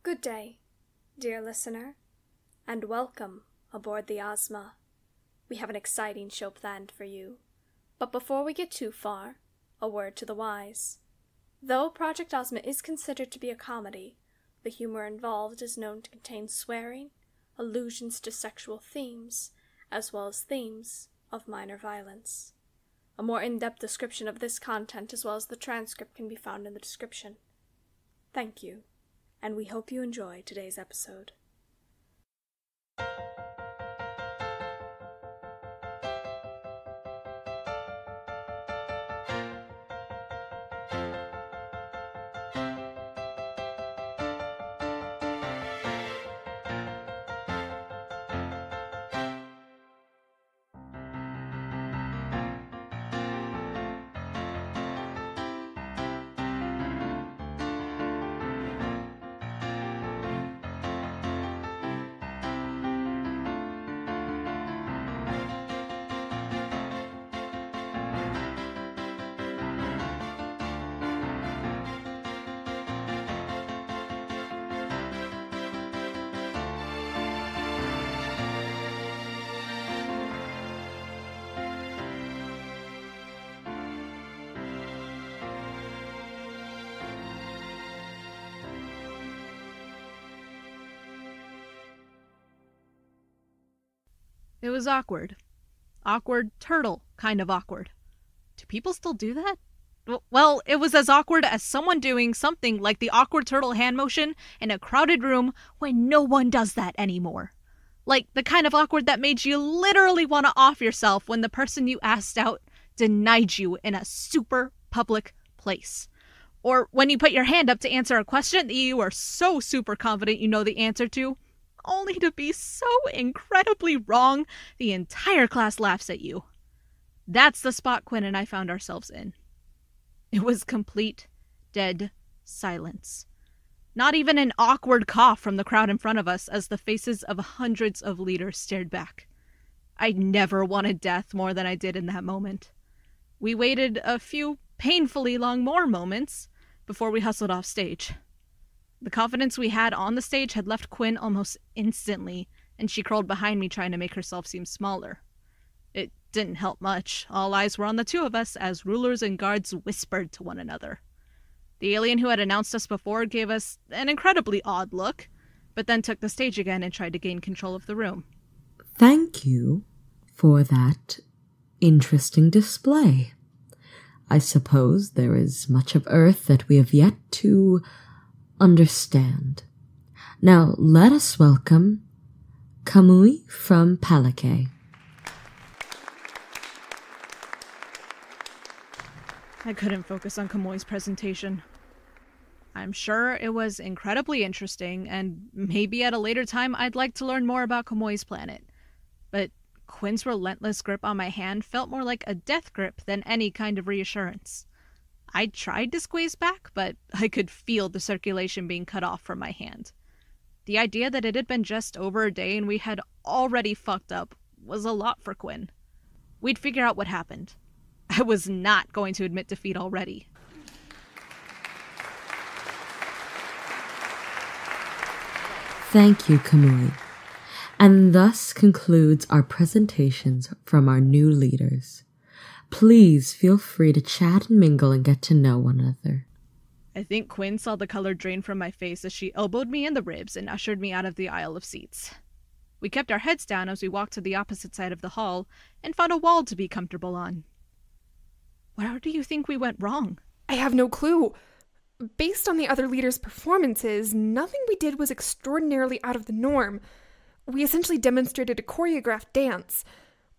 Good day, dear listener, and welcome aboard the Ozma. We have an exciting show planned for you, but before we get too far, a word to the wise. Though Project Ozma is considered to be a comedy, the humor involved is known to contain swearing, allusions to sexual themes, as well as themes of minor violence. A more in-depth description of this content as well as the transcript can be found in the description. Thank you, and we hope you enjoy today's episode. It was awkward. Awkward turtle kind of awkward. Do people still do that? Well, it was as awkward as someone doing something like the awkward turtle hand motion in a crowded room when no one does that anymore. Like the kind of awkward that made you literally want to off yourself when the person you asked out denied you in a super public place. Or when you put your hand up to answer a question that you are so super confident you know the answer to, only to be so incredibly wrong, the entire class laughs at you. That's the spot Quinn and I found ourselves in. It was complete, dead silence. Not even an awkward cough from the crowd in front of us as the faces of hundreds of leaders stared back. I never wanted death more than I did in that moment. We waited a few painfully long more moments before we hustled off stage. The confidence we had on the stage had left Quinn almost instantly, and she crawled behind me trying to make herself seem smaller. It didn't help much. All eyes were on the two of us as rulers and guards whispered to one another. The alien who had announced us before gave us an incredibly odd look, but then took the stage again and tried to gain control of the room. Thank you for that interesting display. I suppose there is much of Earth that we have yet to understand. Now let us welcome Kamui from Palake. I couldn't focus on Kamui's presentation. I'm sure it was incredibly interesting, and maybe at a later time I'd like to learn more about Kamui's planet. But Quinn's relentless grip on my hand felt more like a death grip than any kind of reassurance. I tried to squeeze back, but I could feel the circulation being cut off from my hand. The idea that it had been just over a day and we had already fucked up was a lot for Quinn. We'd figure out what happened. I was not going to admit defeat already. Thank you, Kamui. And thus concludes our presentations from our new leaders. Please feel free to chat and mingle and get to know one another. I think Quinn saw the color drain from my face as she elbowed me in the ribs and ushered me out of the aisle of seats. We kept our heads down as we walked to the opposite side of the hall and found a wall to be comfortable on. Where do you think we went wrong? I have no clue. Based on the other leaders' performances, nothing we did was extraordinarily out of the norm. We essentially demonstrated a choreographed dance,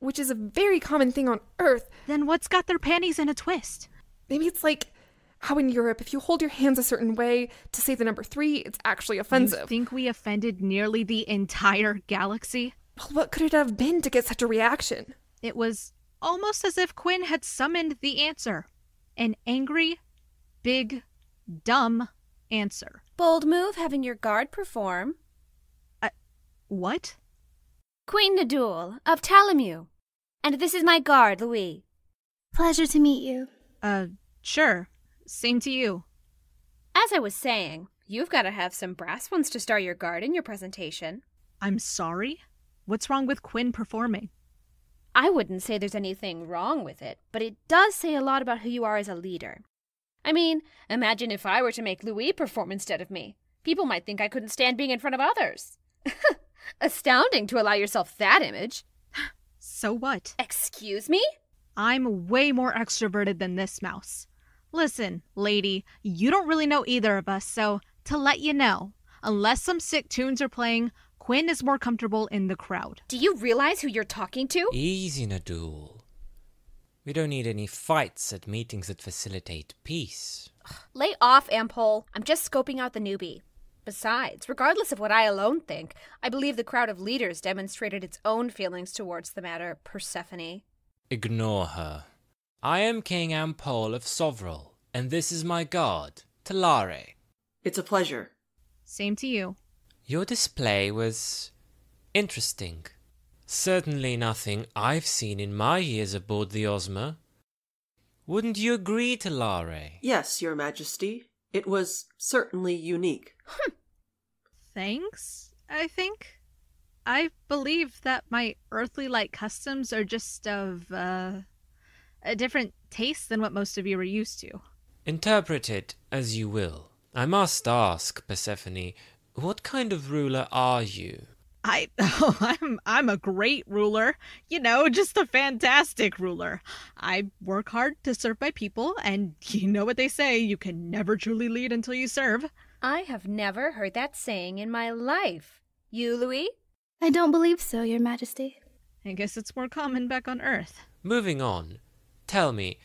which is a very common thing on Earth. Then what's got their panties in a twist? Maybe it's like how in Europe, if you hold your hands a certain way to say the number 3, it's actually offensive. You think we offended nearly the entire galaxy? Well, what could it have been to get such a reaction? It was almost as if Quinn had summoned the answer. An angry, big, dumb answer. Bold move having your guard perform. What? Queen Nadul of Talamu. And this is my guard, Louis. Pleasure to meet you. Sure. Same to you. As I was saying, You've got to have some brass ones to star your guard in your presentation. I'm sorry? What's wrong with Quinn performing? I wouldn't say there's anything wrong with it, but it does say a lot about who you are as a leader. I mean, imagine if I were to make Louis perform instead of me. People might think I couldn't stand being in front of others. Astounding to allow yourself that image. So what? Excuse me? I'm way more extroverted than this mouse. Listen, lady, you don't really know either of us, so to let you know, unless some sick tunes are playing, Quinn is more comfortable in the crowd. Do you realize who you're talking to? Easy, Nadul. We don't need any fights at meetings that facilitate peace. Lay off, Ampoll. I'm just scoping out the newbie. Besides, regardless of what I alone think, I believe the crowd of leaders demonstrated its own feelings towards the matter, Persephone. Ignore her. I am King Ampoll of Sovrel, and this is my guard, Tilare. It's a pleasure. Same to you. Your display was interesting. Certainly nothing I've seen in my years aboard the Ozma. Wouldn't you agree, Tilare? Yes, Your Majesty. It was certainly unique. Thanks, I think. I believe that my earthly-like customs are just of, a different taste than what most of you are used to. Interpret it as you will. I must ask, Persephone, what kind of ruler are you? I'm a great ruler. You know, just a fantastic ruler. I work hard to serve my people, and you know what they say, you can never truly lead until you serve. I have never heard that saying in my life. You, Louis? I don't believe so, Your Majesty. I guess it's more common back on Earth. Moving on, tell me,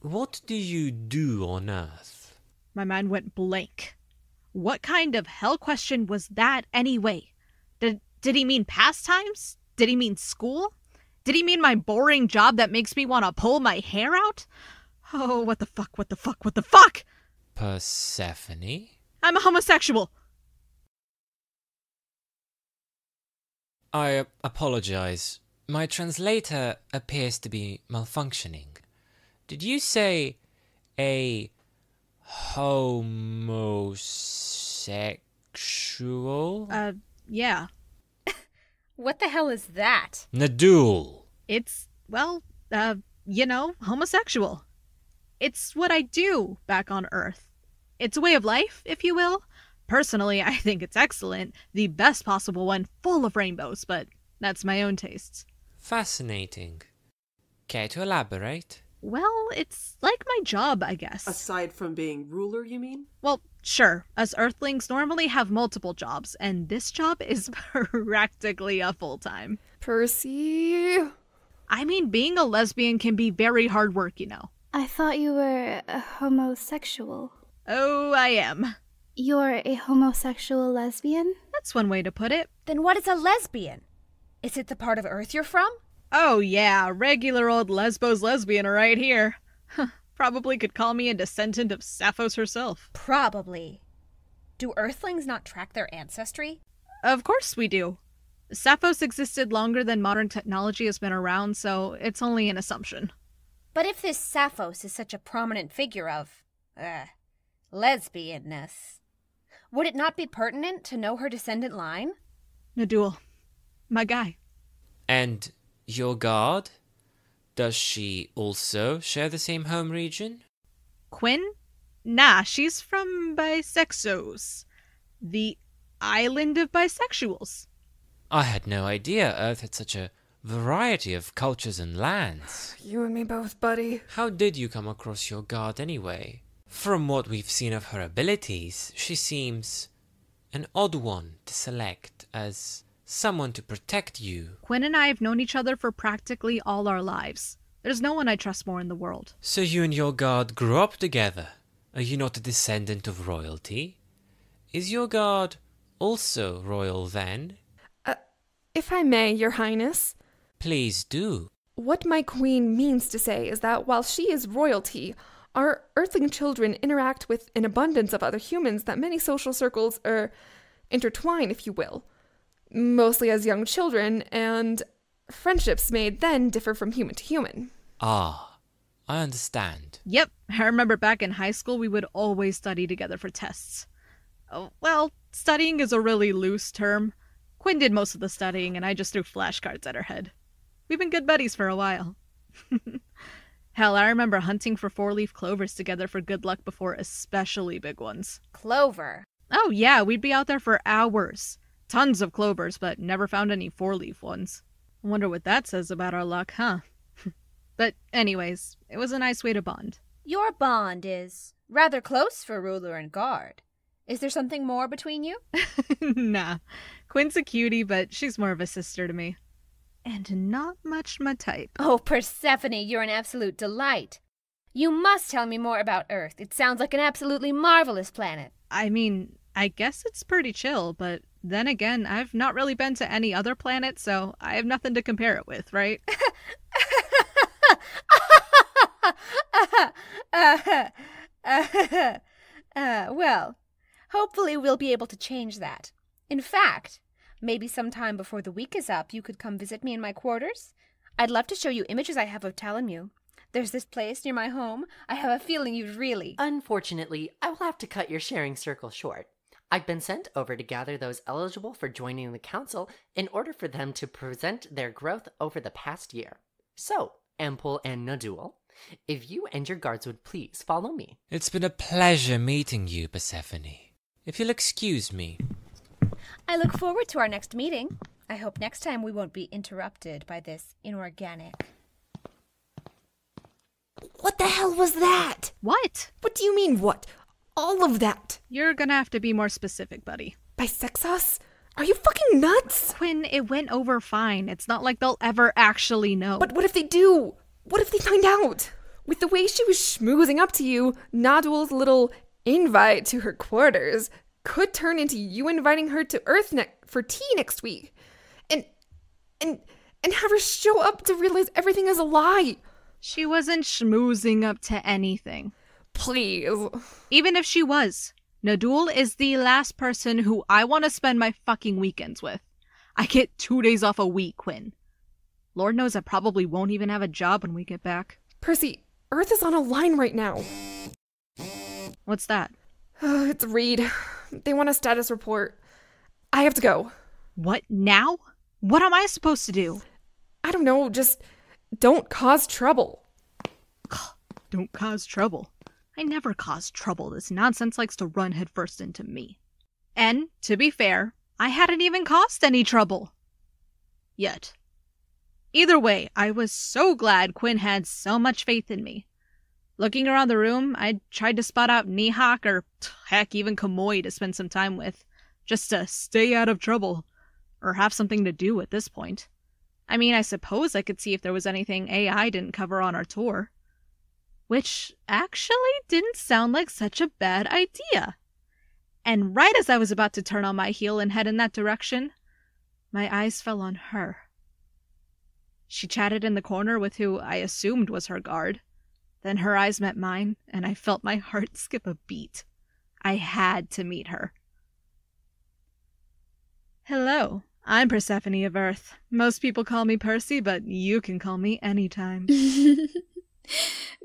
what do you do on Earth? My mind went blank. What kind of hell question was that anyway? Did he mean pastimes? Did he mean school? Did he mean my boring job that makes me want to pull my hair out? Oh, what the fuck, what the fuck, what the fuck? Persephone? I'm a homosexual. I apologize. My translator appears to be malfunctioning. Did you say a homosexual? Yeah. What the hell is that? Nadul! It's, well, homosexual. It's what I do back on Earth. It's a way of life, if you will. Personally, I think it's excellent. The best possible one, full of rainbows, but that's my own tastes. Fascinating. Care to elaborate? Well, it's like my job, I guess. Aside from being ruler, you mean? Well, sure. Us Earthlings normally have multiple jobs, and this job is practically a full-time. Percy? I mean, being a lesbian can be very hard work, you know. I thought you were a homosexual. Oh, I am. You're a homosexual lesbian? That's one way to put it. Then what is a lesbian? Is it the part of Earth you're from? Oh yeah, regular old Lesbos lesbian right here. Probably could call me a descendant of Sappho's herself. Probably. Do Earthlings not track their ancestry? Of course we do. Sappho's existed longer than modern technology has been around, so it's only an assumption. But if this Sappho's is such a prominent figure of, lesbianness, would it not be pertinent to know her descendant line? Nadul, my guy. And your guard? Does she also share the same home region? Quinn? Nah, she's from Bisexos. The island of bisexuals. I had no idea Earth had such a variety of cultures and lands. You and me both, buddy. How did you come across your guard anyway? From what we've seen of her abilities, she seems an odd one to select as someone to protect you. Quinn and I have known each other for practically all our lives. There's no one I trust more in the world. So you and your guard grew up together. Are you not a descendant of royalty? Is your guard also royal then? If I may, Your Highness. Please do. What my queen means to say is that while she is royalty, our earthling children interact with an abundance of other humans that many social circles intertwine, if you will. Mostly as young children, and friendships may then differ from human to human. Ah, I understand. Yep, I remember back in high school we would always study together for tests. Oh, well, studying is a really loose term. Quinn did most of the studying, and I just threw flashcards at her head. We've been good buddies for a while. Hell, I remember hunting for 4-leaf clovers together for good luck before especially big ones. Clover? Oh yeah, we'd be out there for hours. Tons of clovers, but never found any 4-leaf ones. I wonder what that says about our luck, huh? But anyways, it was a nice way to bond. Your bond is rather close for ruler and guard. Is there something more between you? Nah. Quinn's a cutie, but she's more of a sister to me. And not much my type. Oh, Persephone, you're an absolute delight. You must tell me more about Earth. It sounds like an absolutely marvelous planet. I mean, I guess it's pretty chill, but then again, I've not really been to any other planet, so I have nothing to compare it with, right? Well, hopefully we'll be able to change that. In fact, maybe sometime before the week is up, you could come visit me in my quarters. I'd love to show you images I have of Talamu. There's this place near my home. I have a feeling you'd really... Unfortunately, I will have to cut your sharing circle short. I've been sent over to gather those eligible for joining the council in order for them to present their growth over the past year. So, Ampoll and Nadul, if you and your guards would please follow me. It's been a pleasure meeting you, Persephone. If you'll excuse me. I look forward to our next meeting. I hope next time we won't be interrupted by this inorganic... What the hell was that? What? What do you mean, what? All of that? You're gonna have to be more specific, buddy. By sex us? Are you fucking nuts? Quinn, it went over fine. It's not like they'll ever actually know. But what if they do? What if they find out? With the way she was schmoozing up to you, Nadul's little invite to her quarters could turn into you inviting her to Earth for tea next week. And have her show up to realize everything is a lie. She wasn't schmoozing up to anything. Please. Even if she was, Nadul is the last person who I want to spend my fucking weekends with. I get 2 days off a week, Quinn. Lord knows I probably won't even have a job when we get back. Percy, Earth is on a line right now. What's that? It's Reed. They want a status report. I have to go. What, now? What am I supposed to do? I don't know, just don't cause trouble. Don't cause trouble. I never cause trouble. This nonsense likes to run headfirst into me. And, to be fair, I hadn't even caused any trouble. Yet. Either way, I was so glad Quinn had so much faith in me. Looking around the room, I tried to spot out Nihak or, heck, even Kamoy to spend some time with, just to stay out of trouble, or have something to do at this point. I mean, I suppose I could see if there was anything AI didn't cover on our tour. Which actually didn't sound like such a bad idea. And right as I was about to turn on my heel and head in that direction, my eyes fell on her. She chatted in the corner with who I assumed was her guard. Then her eyes met mine, and I felt my heart skip a beat. I had to meet her. Hello, I'm Persephone of Earth. Most people call me Percy, but you can call me anytime.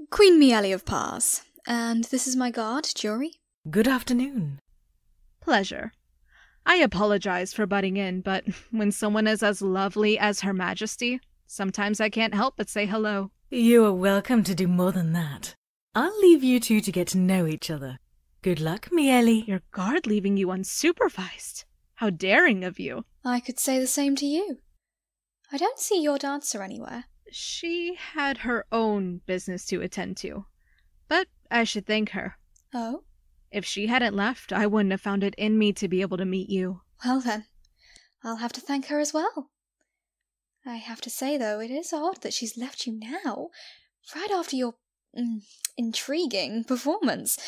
Queen Mieli of Pars, and this is my guard, Duri. Good afternoon. Pleasure. I apologize for butting in, but when someone is as lovely as Her Majesty, sometimes I can't help but say hello. You are welcome to do more than that. I'll leave you two to get to know each other. Good luck, Mieli. Your guard leaving you unsupervised. How daring of you. I could say the same to you. I don't see your dancer anywhere. She had her own business to attend to, but I should thank her. Oh? If she hadn't left, I wouldn't have found it in me to be able to meet you. Well then, I'll have to thank her as well. I have to say, though, it is odd that she's left you now, right after your intriguing performance.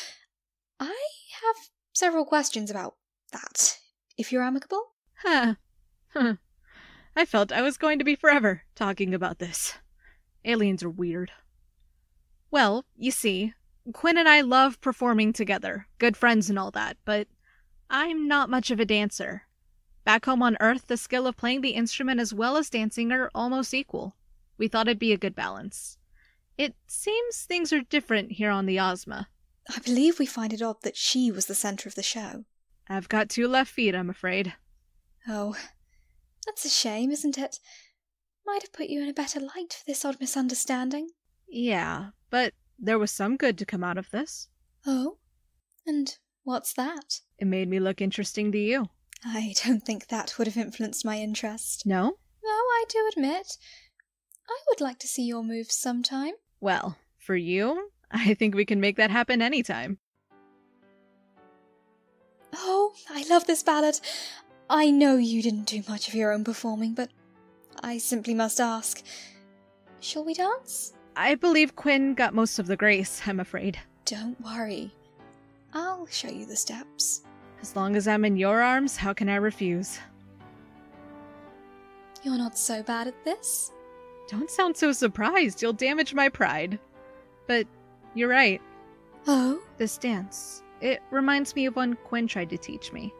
I have several questions about that, if you're amicable. Huh. I felt I was going to be forever talking about this. Aliens are weird. Well, you see, Quinn and I love performing together, good friends and all that, but I'm not much of a dancer. Back home on Earth, the skill of playing the instrument as well as dancing are almost equal. We thought it'd be a good balance. It seems things are different here on the Ozma. I believe we find it odd that she was the center of the show. I've got 2 left feet, I'm afraid. Oh, that's a shame, isn't it? Might have put you in a better light for this odd misunderstanding. Yeah, but there was some good to come out of this. Oh? And what's that? It made me look interesting to you. I don't think that would have influenced my interest. No? No, I do admit. I would like to see your moves sometime. Well, for you, I think we can make that happen anytime. Oh, I love this ballad. I know you didn't do much of your own performing, but I simply must ask. Shall we dance? I believe Quinn got most of the grace, I'm afraid. Don't worry. I'll show you the steps. As long as I'm in your arms, how can I refuse? You're not so bad at this. Don't sound so surprised, you'll damage my pride. But you're right. Oh? This dance, it reminds me of one Quinn tried to teach me.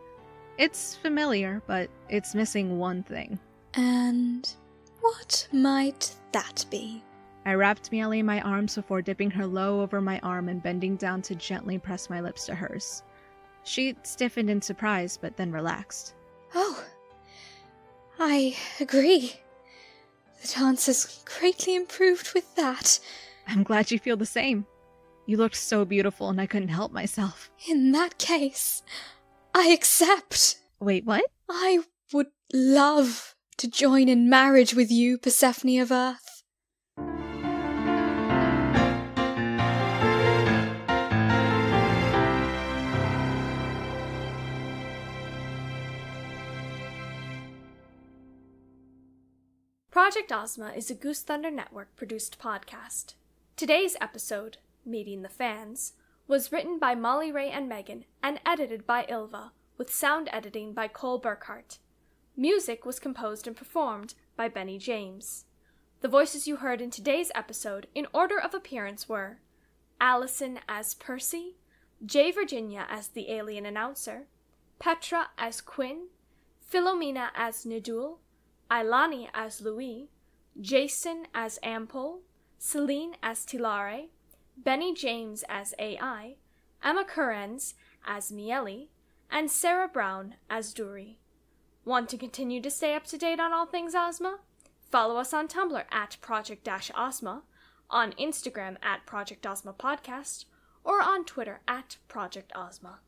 It's familiar, but it's missing one thing. And what might that be? I wrapped Mieli in my arms before dipping her low over my arm and bending down to gently press my lips to hers. She stiffened in surprise, but then relaxed. Oh, I agree. The dance has greatly improved with that. I'm glad you feel the same. You looked so beautiful and I couldn't help myself. In that case, I accept. Wait, what? I would love to join in marriage with you, Persephone of Earth. Project Ozma is a Goose Thunder Network produced podcast. Today's episode, Meeting the Fans, was written by Molly Rae and Megan and edited by Ylva, with sound editing by Cole Burtkart. Music was composed and performed by Benny James. The voices you heard in today's episode in order of appearance were Allison as Percy, J. Virginia as the alien announcer, Petra as Quinn, Philomena as Nadul, Ailani as Louis, Jason as Ampoll, Celine as Tilare, Benny James as AI, Emma Currans as Mieli, and Sarah Brown as Duri. Want to continue to stay up to date on all things Ozma? Follow us on Tumblr at Project-Ozma, on Instagram at Project Ozma Podcast, or on Twitter at Project Ozma.